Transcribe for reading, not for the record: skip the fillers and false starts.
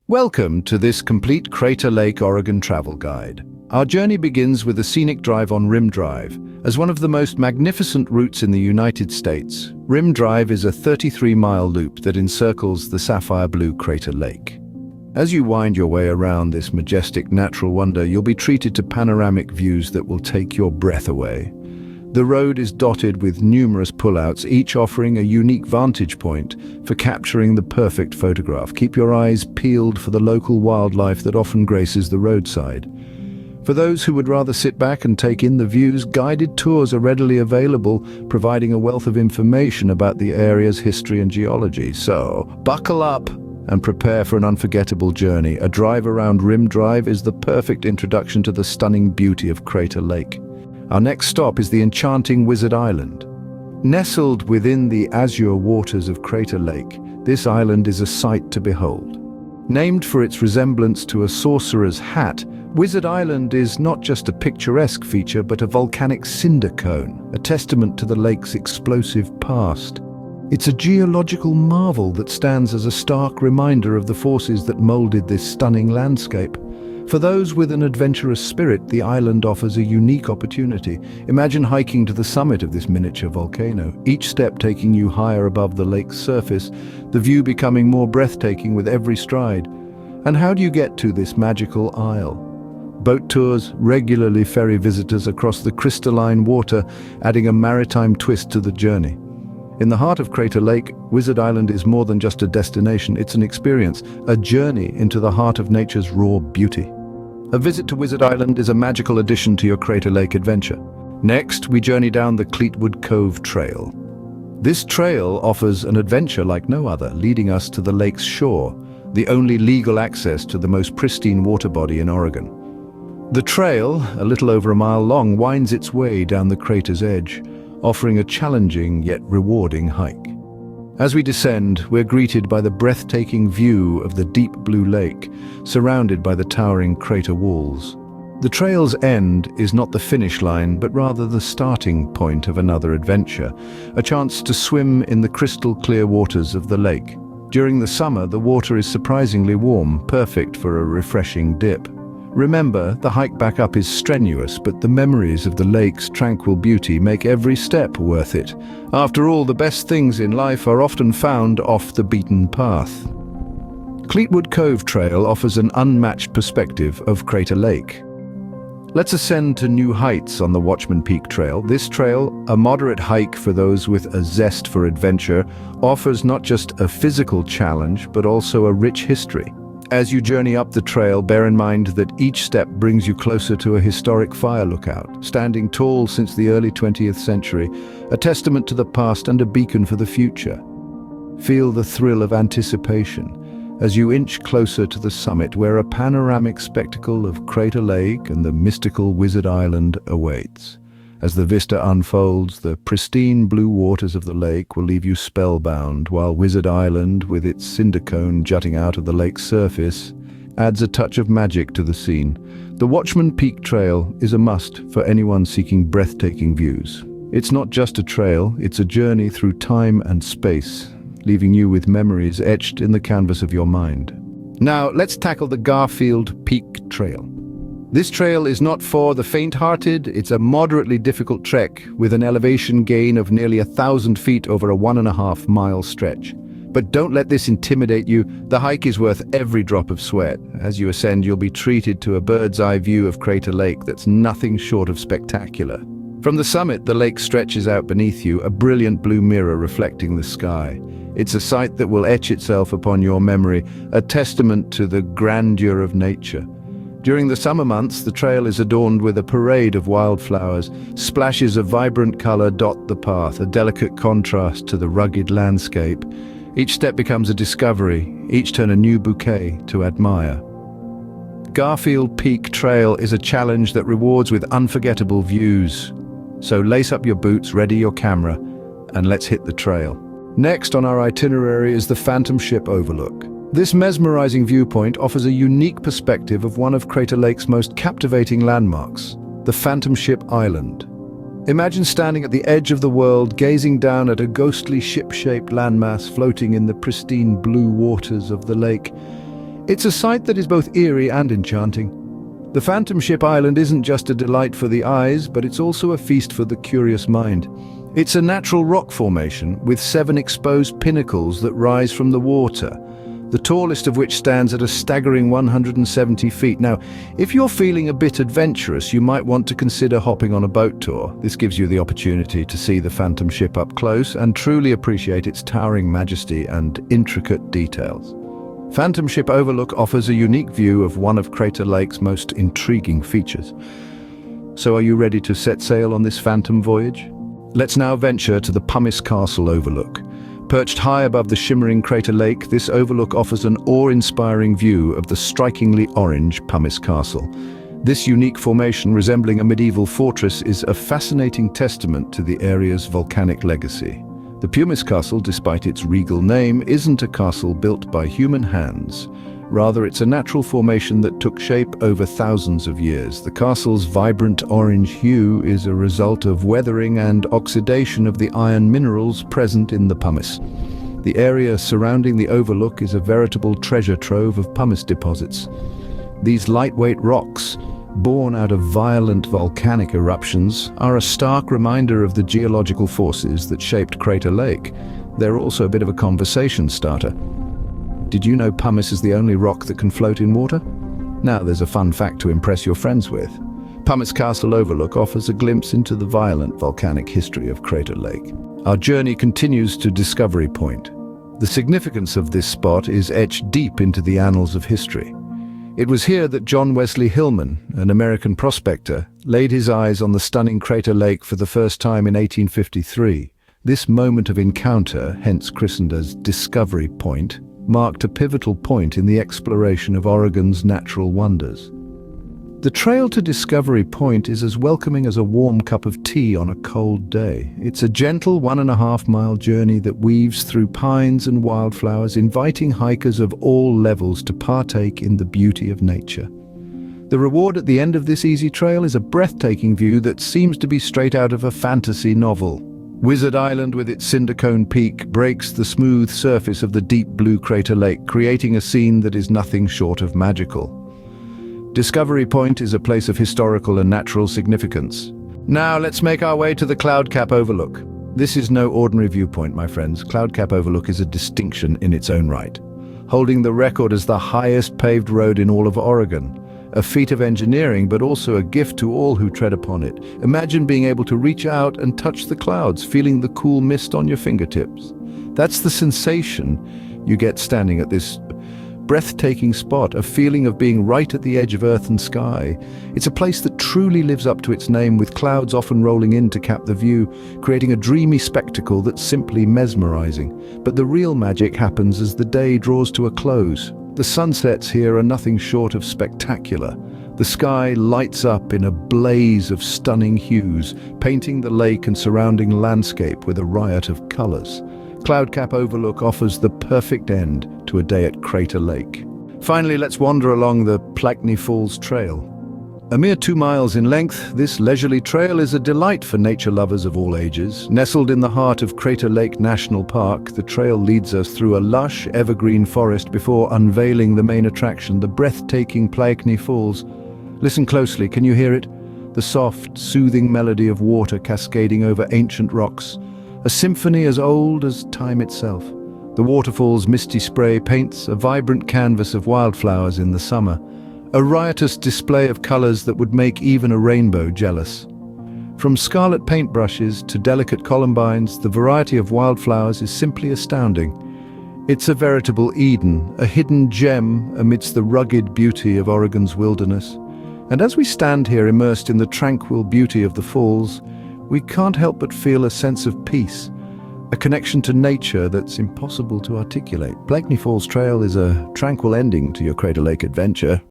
Welcome to this complete Crater Lake, Oregon travel guide. Our journey begins with a scenic drive on Rim Drive. As one of the most magnificent routes in the United States, Rim Drive is a 33-mile loop that encircles the sapphire blue Crater Lake. As you wind your way around this majestic natural wonder, you'll be treated to panoramic views that will take your breath away. The road is dotted with numerous pullouts, each offering a unique vantage point for capturing the perfect photograph. Keep your eyes peeled for the local wildlife that often graces the roadside. For those who would rather sit back and take in the views, guided tours are readily available, providing a wealth of information about the area's history and geology. So, buckle up and prepare for an unforgettable journey. A drive around Rim Drive is the perfect introduction to the stunning beauty of Crater Lake. Our next stop is the enchanting Wizard Island. Nestled within the azure waters of Crater Lake, this island is a sight to behold. Named for its resemblance to a sorcerer's hat, Wizard Island is not just a picturesque feature but a volcanic cinder cone, a testament to the lake's explosive past. It's a geological marvel that stands as a stark reminder of the forces that molded this stunning landscape. For those with an adventurous spirit, the island offers a unique opportunity. Imagine hiking to the summit of this miniature volcano, each step taking you higher above the lake's surface, the view becoming more breathtaking with every stride. And how do you get to this magical isle? Boat tours regularly ferry visitors across the crystalline water, adding a maritime twist to the journey. In the heart of Crater Lake, Wizard Island is more than just a destination, it's an experience, a journey into the heart of nature's raw beauty. A visit to Wizard Island is a magical addition to your Crater Lake adventure. Next, we journey down the Cove Trail. This trail offers an adventure like no other, leading us to the lake's shore, the only legal access to the most pristine water body in Oregon. The trail, a little over a mile long, winds its way down the crater's edge, offering a challenging yet rewarding hike. As we descend, we're greeted by the breathtaking view of the deep blue lake, surrounded by the towering crater walls. The trail's end is not the finish line, but rather the starting point of another adventure, a chance to swim in the crystal clear waters of the lake. During the summer, the water is surprisingly warm, perfect for a refreshing dip. Remember, the hike back up is strenuous, but the memories of the lake's tranquil beauty make every step worth it. After all, the best things in life are often found off the beaten path. Cove Trail offers an unmatched perspective of Crater Lake. Let's ascend to new heights on the Watchman Peak Trail. This trail, a moderate hike for those with a zest for adventure, offers not just a physical challenge, but also a rich history. As you journey up the trail, bear in mind that each step brings you closer to a historic fire lookout, standing tall since the early 20th century, a testament to the past and a beacon for the future. Feel the thrill of anticipation as you inch closer to the summit, where a panoramic spectacle of Crater Lake and the mystical Wizard Island awaits. As the vista unfolds, the pristine blue waters of the lake will leave you spellbound, while Wizard Island, with its cinder cone jutting out of the lake's surface, adds a touch of magic to the scene. The Watchman Peak Trail is a must for anyone seeking breathtaking views. It's not just a trail, it's a journey through time and space, leaving you with memories etched in the canvas of your mind. Now, let's tackle the Garfield Peak Trail. This trail is not for the faint-hearted. It's a moderately difficult trek with an elevation gain of nearly 1,000 feet over a 1.5-mile stretch. But don't let this intimidate you. The hike is worth every drop of sweat. As you ascend, you'll be treated to a bird's-eye view of Crater Lake that's nothing short of spectacular. From the summit, the lake stretches out beneath you, a brilliant blue mirror reflecting the sky. It's a sight that will etch itself upon your memory, a testament to the grandeur of nature. During the summer months, the trail is adorned with a parade of wildflowers. Splashes of vibrant color dot the path, a delicate contrast to the rugged landscape. Each step becomes a discovery, each turn a new bouquet to admire. Garfield Peak Trail is a challenge that rewards with unforgettable views. So lace up your boots, ready your camera, and let's hit the trail. Next on our itinerary is the Phantom Ship Overlook. This mesmerizing viewpoint offers a unique perspective of one of Crater Lake's most captivating landmarks, the Phantom Ship Island. Imagine standing at the edge of the world, gazing down at a ghostly ship-shaped landmass floating in the pristine blue waters of the lake. It's a sight that is both eerie and enchanting. The Phantom Ship Island isn't just a delight for the eyes, but it's also a feast for the curious mind. It's a natural rock formation with 7 exposed pinnacles that rise from the water, the tallest of which stands at a staggering 170 feet. Now, if you're feeling a bit adventurous, you might want to consider hopping on a boat tour. This gives you the opportunity to see the Phantom Ship up close and truly appreciate its towering majesty and intricate details. Phantom Ship Overlook offers a unique view of one of Crater Lake's most intriguing features. So are you ready to set sail on this phantom voyage? Let's now venture to the Pomis Castle Overlook. Perched high above the shimmering Crater Lake, this overlook offers an awe-inspiring view of the strikingly orange Pomis Castle. This unique formation, resembling a medieval fortress, is a fascinating testament to the area's volcanic legacy. The Pomis Castle, despite its regal name, isn't a castle built by human hands. Rather, it's a natural formation that took shape over thousands of years. The castle's vibrant orange hue is a result of weathering and oxidation of the iron minerals present in the pumice. The area surrounding the overlook is a veritable treasure trove of pumice deposits. These lightweight rocks, born out of violent volcanic eruptions, are a stark reminder of the geological forces that shaped Crater Lake. They're also a bit of a conversation starter. Did you know pumice is the only rock that can float in water? Now there's a fun fact to impress your friends with. Pomis Castle Overlook offers a glimpse into the violent volcanic history of Crater Lake. Our journey continues to Discovery Point. The significance of this spot is etched deep into the annals of history. It was here that John Wesley Hillman, an American prospector, laid his eyes on the stunning Crater Lake for the first time in 1853. This moment of encounter, hence christened as Discovery Point, marked a pivotal point in the exploration of Oregon's natural wonders. The trail to Discovery Point is as welcoming as a warm cup of tea on a cold day. It's a gentle 1.5-mile journey that weaves through pines and wildflowers, inviting hikers of all levels to partake in the beauty of nature. The reward at the end of this easy trail is a breathtaking view that seems to be straight out of a fantasy novel. Wizard Island, with its cinder cone peak, breaks the smooth surface of the deep blue Crater Lake, creating a scene that is nothing short of magical. Discovery Point is a place of historical and natural significance. Now let's make our way to the Cloud Cap Overlook. This is no ordinary viewpoint, my friends. Cloud Cap Overlook is a distinction in its own right, holding the record as the highest paved road in all of Oregon. A feat of engineering, but also a gift to all who tread upon it. Imagine being able to reach out and touch the clouds, feeling the cool mist on your fingertips. That's the sensation you get standing at this breathtaking spot, a feeling of being right at the edge of earth and sky. It's a place that truly lives up to its name, with clouds often rolling in to cap the view, creating a dreamy spectacle that's simply mesmerizing. But the real magic happens as the day draws to a close. The sunsets here are nothing short of spectacular. The sky lights up in a blaze of stunning hues, painting the lake and surrounding landscape with a riot of colors. Cloud Cap Overlook offers the perfect end to a day at Crater Lake. Finally, let's wander along the Plaquemine Falls Trail. A mere 2 miles in length, this leisurely trail is a delight for nature lovers of all ages. Nestled in the heart of Crater Lake National Park, the trail leads us through a lush, evergreen forest before unveiling the main attraction, the breathtaking Plaquemine Falls. Listen closely, can you hear it? The soft, soothing melody of water cascading over ancient rocks. A symphony as old as time itself. The waterfall's misty spray paints a vibrant canvas of wildflowers in the summer. A riotous display of colors that would make even a rainbow jealous. From scarlet paintbrushes to delicate columbines, the variety of wildflowers is simply astounding. It's a veritable Eden, a hidden gem amidst the rugged beauty of Oregon's wilderness. And as we stand here immersed in the tranquil beauty of the falls, we can't help but feel a sense of peace, a connection to nature that's impossible to articulate. Plaquemine Falls Trail is a tranquil ending to your Crater Lake adventure.